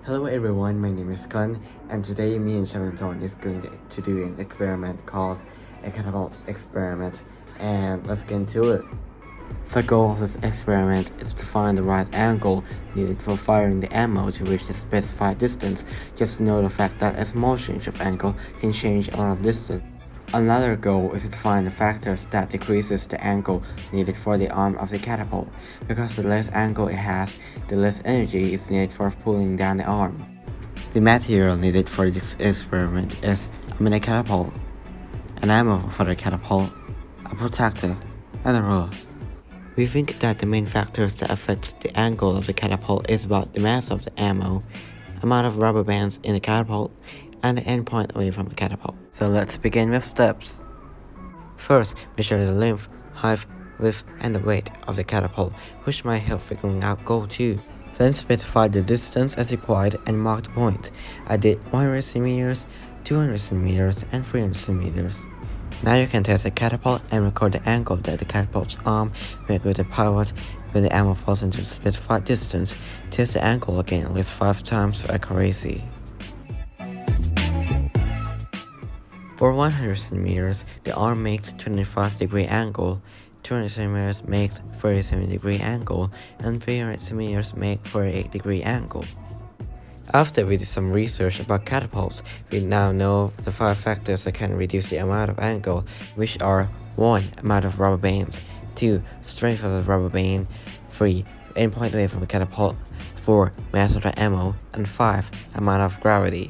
Hello everyone, my name is Glenn, and today me and Shannon is going to do an experiment called a catapult experiment, and let's get into it. The goal of this experiment is to find the right angle needed for firing the ammo to reach the specified distance. Just know the fact that a small change of angle can change a lot of distance. Another goal is to find the factors that decreases the angle needed for the arm of the catapult, because the less angle it has, the less energy is needed for pulling down the arm. The material needed for this experiment is a mini catapult, an ammo for the catapult, a protector, and a ruler. We think that the main factors that affect the angle of the catapult is about the mass of the ammo, amount of rubber bands in the catapult, and the end point away from the catapult. So let's begin with steps. First, measure the length, height, width, and the weight of the catapult, which might help figuring out goal 2. Then specify the distance as required and mark the point. I did 100 cm, 200 cm, and 300 cm. Now you can test the catapult and record the angle that the catapult's arm make with the pivot when the ammo falls into the specified distance. Test the angle again at least 5 times for accuracy. For 100 cm, the arm makes 25-degree angle, 200 cm makes 37-degree angle, and 300 cm make 48-degree angle. After we did some research about catapults, we now know the 5 factors that can reduce the amount of angle, which are 1. Amount of rubber bands, 2. Strength of the rubber band, 3. Endpoint away from the catapult, 4. Mass of the ammo, and 5. Amount of gravity.